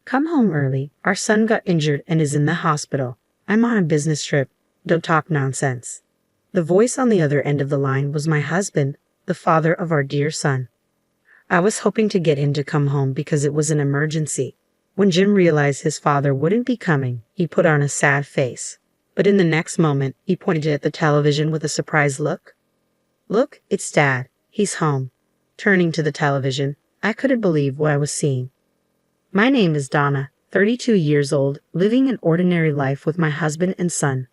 Come home early. Our son got injured and is in the hospital. I'm on a business trip. Don't talk nonsense." The voice on the other end of the line was my husband, the father of our dear son. I was hoping to get him to come home because it was an emergency. When Jim realized his father wouldn't be coming, he put on a sad face. But in the next moment, he pointed at the television with a surprised look. "Look, it's Dad. He's home." Turning to the television, I couldn't believe what I was seeing. My name is Donna, 32 years old, living an ordinary life with my husband and son.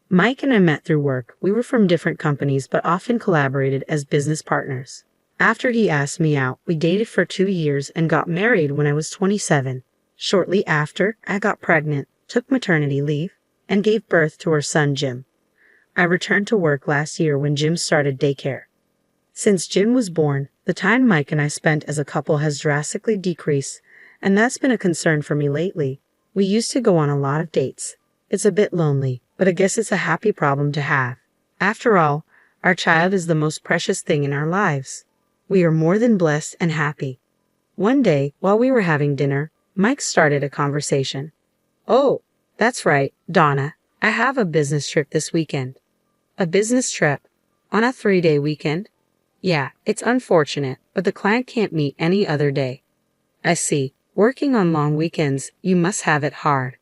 Mike and I met through work. We were from different companies but often collaborated as business partners. After he asked me out, we dated for 2 years and got married when I was 27. Shortly after, I got pregnant, took maternity leave, and gave birth to our son Jim. I returned to work last year when Jim started daycare. Since Jim was born, the time Mike and I spent as a couple has drastically decreased, and that's been a concern for me lately. We used to go on a lot of dates. It's a bit lonely, but I guess it's a happy problem to have. After all, our child is the most precious thing in our lives. We are more than blessed and happy. One day, while we were having dinner, Mike started a conversation. "Oh, that's right, Donna. I have a business trip this weekend." "A business trip? On a 3-day weekend?" "Yeah, it's unfortunate, but the client can't meet any other day." "I see. Working on long weekends, you must have it hard."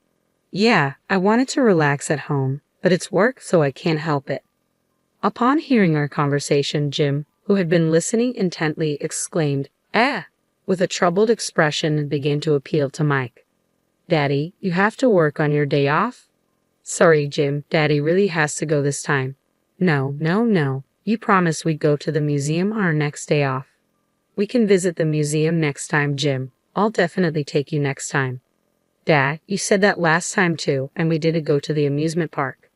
"Yeah, I wanted to relax at home, but it's work, so I can't help it." Upon hearing our conversation, Jim, who had been listening intently, exclaimed, "Ah!" with a troubled expression and began to appeal to Mike. "Daddy, you have to work on your day off?" "Sorry, Jim, Daddy really has to go this time." No. You promised we'd go to the museum on our next day off." "We can visit the museum next time, Jim. I'll definitely take you next time." "Dad, you said that last time too, and we didn't go to the amusement park."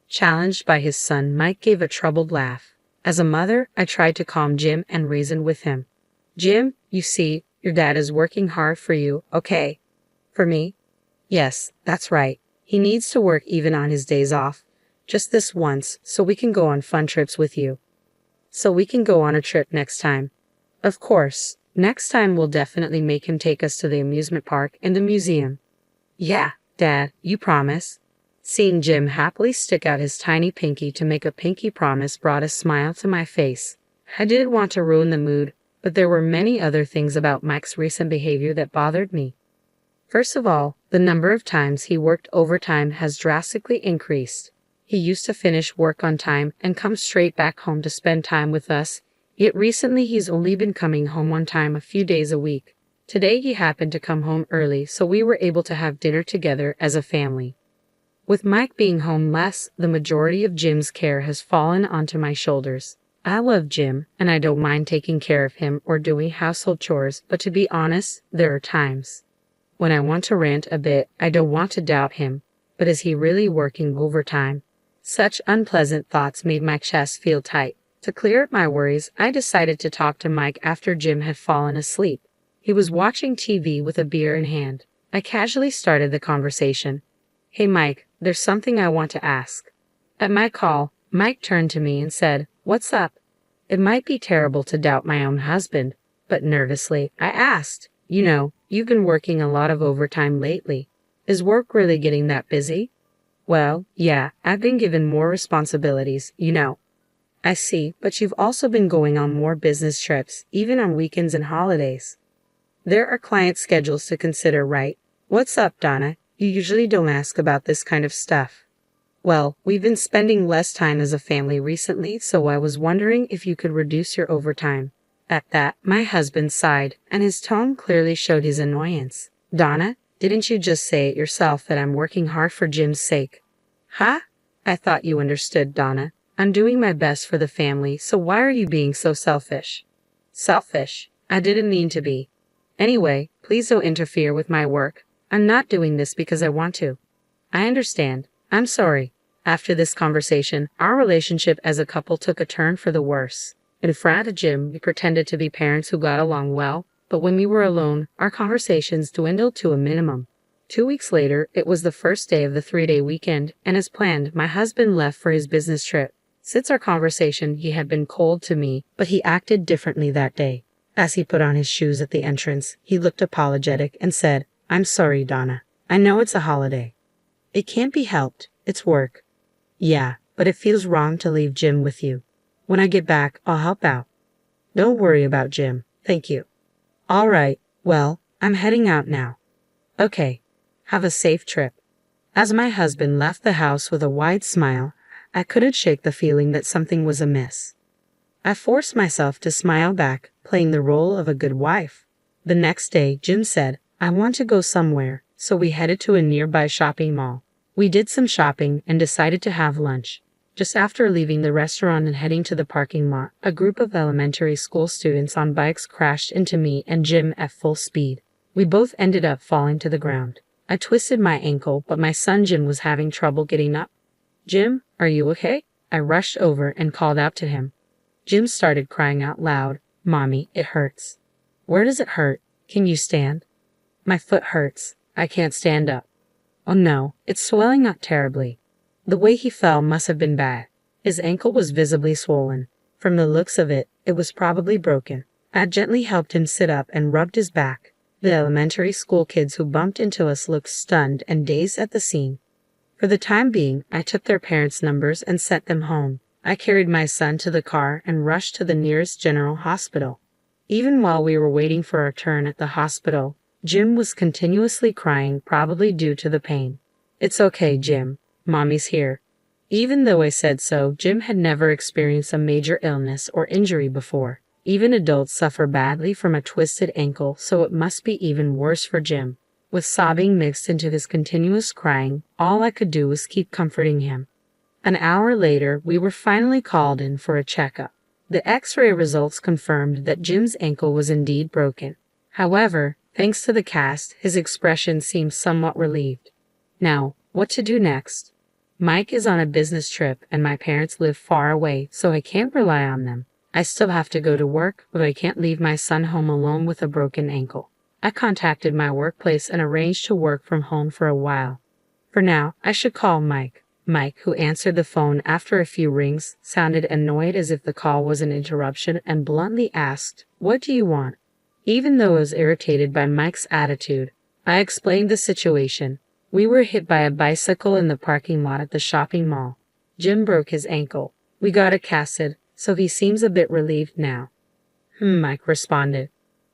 Challenged by his son, Mike gave a troubled laugh. As a mother, I tried to calm Jim and reason with him. "Jim, you see, your dad is working hard for you, okay?" "For me?" "Yes, that's right. He needs to work even on his days off. Just this once, so we can go on fun trips with you." "So we can go on a trip next time." "Of course. Next time we'll definitely make him take us to the amusement park and the museum." "Yeah, Dad, you promise?" Seeing Jim happily stick out his tiny pinky to make a pinky promise brought a smile to my face. I didn't want to ruin the mood, but there were many other things about Mike's recent behavior that bothered me. First of all, the number of times he worked overtime has drastically increased. He used to finish work on time and come straight back home to spend time with us, yet recently he's only been coming home on time a few days a week. Today he happened to come home early, so we were able to have dinner together as a family. With Mike being home less, the majority of Jim's care has fallen onto my shoulders. I love Jim, and I don't mind taking care of him or doing household chores, but to be honest, there are times when I want to rant a bit. I don't want to doubt him, but is he really working overtime? Such unpleasant thoughts made my chest feel tight. To clear up my worries, I decided to talk to Mike after Jim had fallen asleep. He was watching TV with a beer in hand. I casually started the conversation. "Hey Mike, there's something I want to ask." At my call, Mike turned to me and said, "What's up?" It might be terrible to doubt my own husband, but nervously, I asked, "You've been working a lot of overtime lately. Is work really getting that busy?" "Well, yeah, I've been given more responsibilities. "I see, but you've also been going on more business trips, even on weekends and holidays." "There are client schedules to consider, right?" "What's up, Donna? You usually don't ask about this kind of stuff." "Well, we've been spending less time as a family recently, so I was wondering if you could reduce your overtime." At that, my husband sighed, and his tone clearly showed his annoyance. "Donna, didn't you just say it yourself that I'm working hard for Jim's sake?" "Huh? I thought you understood, Donna. I'm doing my best for the family, so why are you being so selfish?" "Selfish? I didn't mean to be. Anyway, please don't interfere with my work. I'm not doing this because I want to." "I understand. I'm sorry." After this conversation, our relationship as a couple took a turn for the worse. In front of Jim, we pretended to be parents who got along well, but when we were alone, our conversations dwindled to a minimum. 2 weeks later, it was the first day of the 3-day weekend, and as planned, my husband left for his business trip. Since our conversation, he had been cold to me, but he acted differently that day. As he put on his shoes at the entrance, he looked apologetic and said, I'm sorry, Donna. I know it's a holiday. It can't be helped. It's work. Yeah, but it feels wrong to leave Jim with you. When I get back, I'll help out. Don't worry about Jim. Thank you. All right, well, I'm heading out now. Okay. Have a safe trip. As my husband left the house with a wide smile, I couldn't shake the feeling that something was amiss. I forced myself to smile back, playing the role of a good wife. The next day, Jim said, I want to go somewhere, so we headed to a nearby shopping mall. We did some shopping and decided to have lunch. Just after leaving the restaurant and heading to the parking lot, a group of elementary school students on bikes crashed into me and Jim at full speed. We both ended up falling to the ground. I twisted my ankle, but my son Jim was having trouble getting up. Jim, are you okay? I rushed over and called out to him. Jim started crying out loud, Mommy, it hurts. Where does it hurt? Can you stand? My foot hurts. I can't stand up. Oh no, it's swelling up terribly. The way he fell must have been bad. His ankle was visibly swollen. From the looks of it, it was probably broken. I gently helped him sit up and rubbed his back. The elementary school kids who bumped into us looked stunned and dazed at the scene. For the time being, I took their parents' numbers and sent them home. I carried my son to the car and rushed to the nearest general hospital. Even while we were waiting for our turn at the hospital, Jim was continuously crying, probably due to the pain. It's okay, Jim. Mommy's here. Even though I said so, Jim had never experienced a major illness or injury before. Even adults suffer badly from a twisted ankle, so it must be even worse for Jim. With sobbing mixed into his continuous crying, all I could do was keep comforting him. An hour later, we were finally called in for a checkup. The X-ray results confirmed that Jim's ankle was indeed broken. However, thanks to the cast, his expression seemed somewhat relieved. Now, what to do next? Mike is on a business trip and my parents live far away, so I can't rely on them. I still have to go to work, but I can't leave my son home alone with a broken ankle. I contacted my workplace and arranged to work from home for a while. For now, I should call Mike. Mike, who answered the phone after a few rings, sounded annoyed as if the call was an interruption and bluntly asked, What do you want? Even though I was irritated by Mike's attitude, I explained the situation. We were hit by a bicycle in the parking lot at the shopping mall. Jim broke his ankle. We got it casted, so he seems a bit relieved now. Mike responded.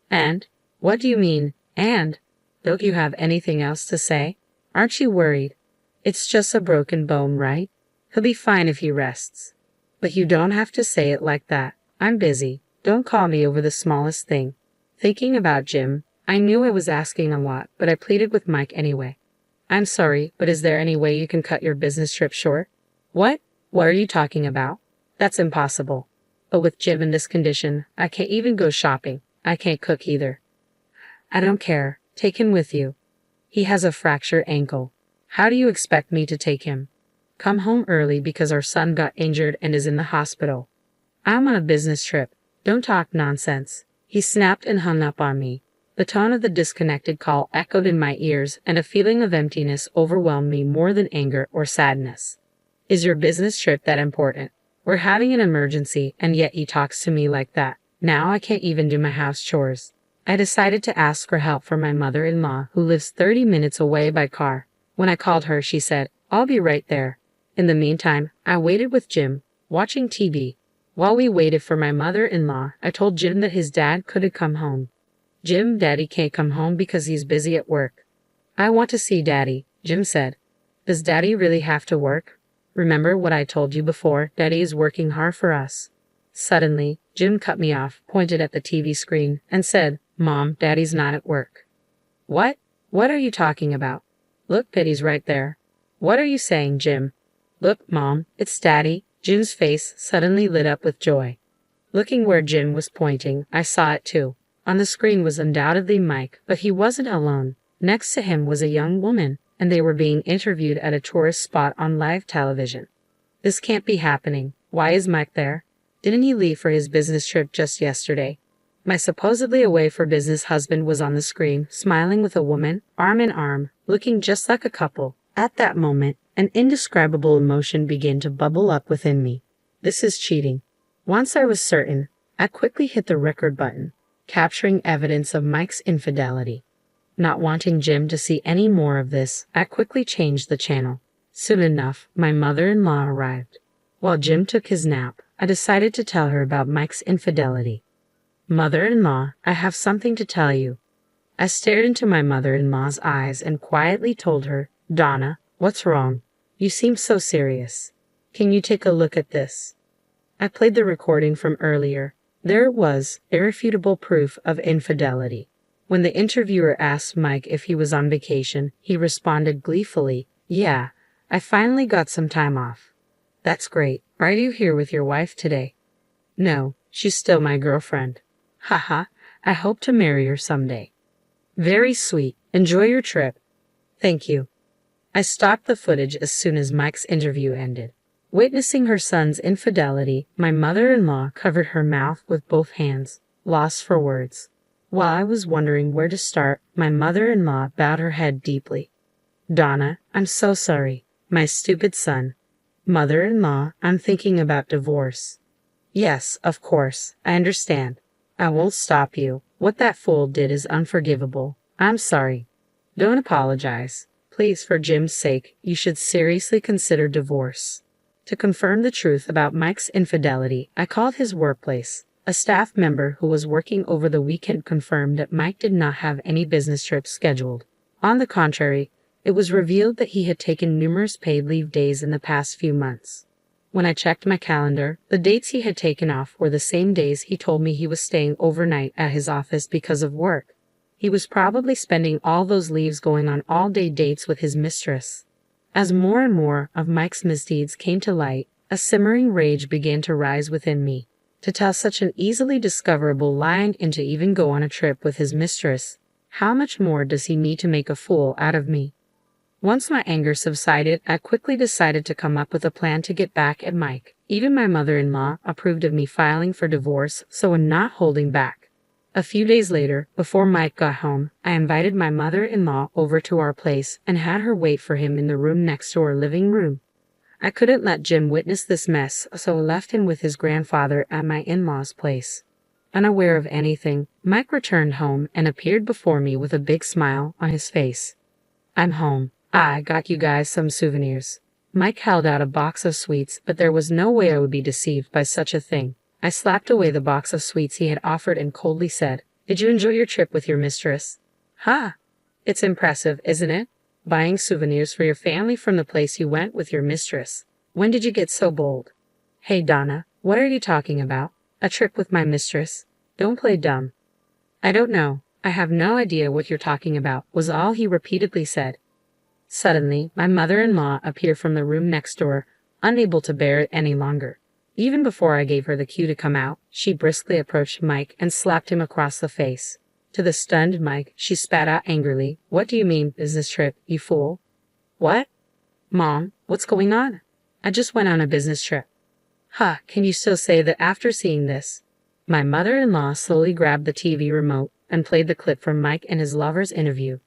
And? What do you mean, and? Don't you have anything else to say? Aren't you worried? It's just a broken bone, right? He'll be fine if he rests. But you don't have to say it like that. I'm busy. Don't call me over the smallest thing. Thinking about Jim, I knew I was asking a lot, but I pleaded with Mike anyway. I'm sorry, but is there any way you can cut your business trip short? What? What are you talking about? That's impossible. But with Jim in this condition, I can't even go shopping. I can't cook either. I don't care. Take him with you. He has a fractured ankle. How do you expect me to take him? Come home early because our son got injured and is in the hospital. I'm on a business trip. Don't talk nonsense. He snapped and hung up on me. The tone of the disconnected call echoed in my ears, and a feeling of emptiness overwhelmed me more than anger or sadness. Is your business trip that important? We're having an emergency, and yet he talks to me like that. Now I can't even do my house chores. I decided to ask for help from my mother-in-law, who lives 30 minutes away by car. When I called her, she said, I'll be right there. In the meantime, I waited with Jim, watching TV. While we waited for my mother-in-law, I told Jim that his dad couldn't come home. Jim, Daddy can't come home because he's busy at work. I want to see Daddy, Jim said. Does Daddy really have to work? Remember what I told you before, Daddy is working hard for us. Suddenly, Jim cut me off, pointed at the TV screen, and said, Mom, Daddy's not at work. What? What are you talking about? Look, Daddy's right there. What are you saying, Jim? Look, Mom, it's Daddy. Jim's face suddenly lit up with joy. Looking where Jim was pointing, I saw it too. On the screen was undoubtedly Mike, but he wasn't alone. Next to him was a young woman, and they were being interviewed at a tourist spot on live television. This can't be happening. Why is Mike there? Didn't he leave for his business trip just yesterday? My supposedly away for business husband was on the screen, smiling with a woman, arm in arm, looking just like a couple. At that moment, an indescribable emotion began to bubble up within me. This is cheating. Once I was certain, I quickly hit the record button, capturing evidence of Mike's infidelity. Not wanting Jim to see any more of this, I quickly changed the channel. Soon enough, my mother-in-law arrived. While Jim took his nap, I decided to tell her about Mike's infidelity. Mother-in-law, I have something to tell you. I stared into my mother-in-law's eyes and quietly told her, Donna, what's wrong? You seem so serious. Can you take a look at this? I played the recording from earlier. There it was, irrefutable proof of infidelity. When the interviewer asked Mike if he was on vacation, he responded gleefully, Yeah, I finally got some time off. That's great. Are you here with your wife today? No, she's still my girlfriend. Haha, I hope to marry her someday. Very sweet. Enjoy your trip. Thank you. I stopped the footage as soon as Mike's interview ended. Witnessing her son's infidelity, my mother-in-law covered her mouth with both hands, lost for words. While I was wondering where to start, my mother-in-law bowed her head deeply. Donna, I'm so sorry. My stupid son. Mother-in-law, I'm thinking about divorce. Yes, of course, I understand. I won't stop you. What that fool did is unforgivable. I'm sorry. Don't apologize. Please, for Jim's sake, you should seriously consider divorce. To confirm the truth about Mike's infidelity, I called his workplace. A staff member who was working over the weekend confirmed that Mike did not have any business trips scheduled. On the contrary, it was revealed that he had taken numerous paid leave days in the past few months. When I checked my calendar, the dates he had taken off were the same days he told me he was staying overnight at his office because of work. He was probably spending all those leaves going on all-day dates with his mistress. As more and more of Mike's misdeeds came to light, a simmering rage began to rise within me. To tell such an easily discoverable lie and to even go on a trip with his mistress, how much more does he need to make a fool out of me? Once my anger subsided, I quickly decided to come up with a plan to get back at Mike. Even my mother-in-law approved of me filing for divorce, so I'm not holding back. A few days later, before Mike got home, I invited my mother-in-law over to our place and had her wait for him in the room next to our living room. I couldn't let Jim witness this mess, so I left him with his grandfather at my in-laws' place. Unaware of anything, Mike returned home and appeared before me with a big smile on his face. I'm home. I got you guys some souvenirs. Mike held out a box of sweets, but there was no way I would be deceived by such a thing. I slapped away the box of sweets he had offered and coldly said, Did you enjoy your trip with your mistress? Ha! It's impressive, isn't it? Buying souvenirs for your family from the place you went with your mistress. When did you get so bold? Hey Donna, what are you talking about? A trip with my mistress? Don't play dumb. I don't know. I have no idea what you're talking about, was all he repeatedly said. Suddenly, my mother-in-law appeared from the room next door, unable to bear it any longer. Even before I gave her the cue to come out, she briskly approached Mike and slapped him across the face. To the stunned Mike, she spat out angrily, What do you mean, business trip, you fool? What? Mom, what's going on? I just went on a business trip. Ha, can you still say that after seeing this? My mother-in-law slowly grabbed the TV remote and played the clip from Mike and his lover's interview.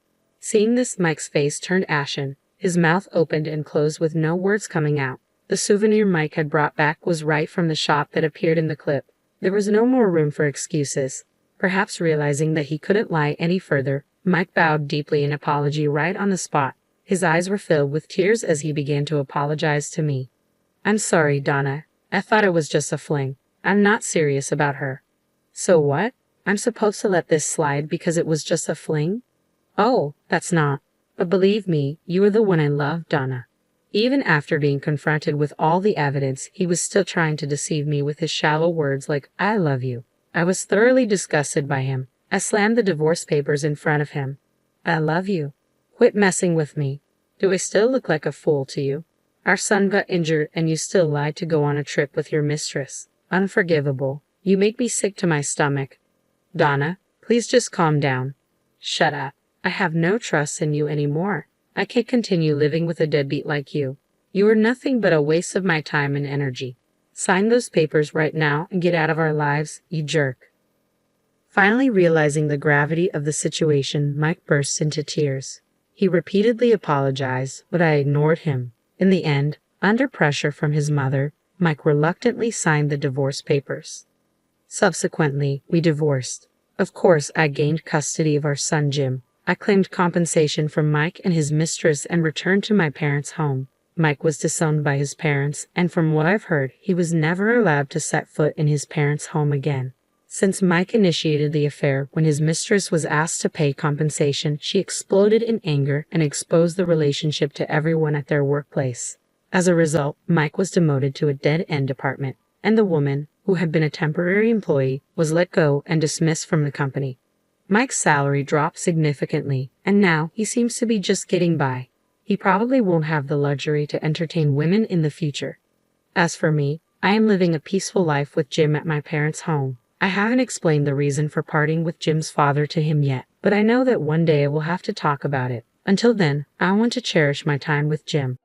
Seeing this, Mike's face turned ashen. His mouth opened and closed with no words coming out. The souvenir Mike had brought back was right from the shop that appeared in the clip. There was no more room for excuses. Perhaps realizing that he couldn't lie any further, Mike bowed deeply in apology right on the spot. His eyes were filled with tears as he began to apologize to me. I'm sorry, Donna. I thought it was just a fling. I'm not serious about her. So what? I'm supposed to let this slide because it was just a fling? Oh, that's not. But believe me, you are the one I love, Donna. Even after being confronted with all the evidence, he was still trying to deceive me with his shallow words like, I love you. I was thoroughly disgusted by him. I slammed the divorce papers in front of him. I love you. Quit messing with me. Do I still look like a fool to you? Our son got injured and you still lied to go on a trip with your mistress. Unforgivable. You make me sick to my stomach. Donna, please just calm down. Shut up. I have no trust in you anymore. I can't continue living with a deadbeat like you. You are nothing but a waste of my time and energy. Sign those papers right now and get out of our lives, you jerk. Finally realizing the gravity of the situation, Mike burst into tears. He repeatedly apologized, but I ignored him. In the end, under pressure from his mother, Mike reluctantly signed the divorce papers. Subsequently, we divorced. Of course, I gained custody of our son Jim. I claimed compensation from Mike and his mistress and returned to my parents' home. Mike was disowned by his parents, and from what I've heard, he was never allowed to set foot in his parents' home again. Since Mike initiated the affair, when his mistress was asked to pay compensation, she exploded in anger and exposed the relationship to everyone at their workplace. As a result, Mike was demoted to a dead-end department, and the woman, who had been a temporary employee, was let go and dismissed from the company. Mike's salary dropped significantly, and now he seems to be just getting by. He probably won't have the luxury to entertain women in the future. As for me, I am living a peaceful life with Jim at my parents' home. I haven't explained the reason for parting with Jim's father to him yet, but I know that one day I will have to talk about it. Until then, I want to cherish my time with Jim.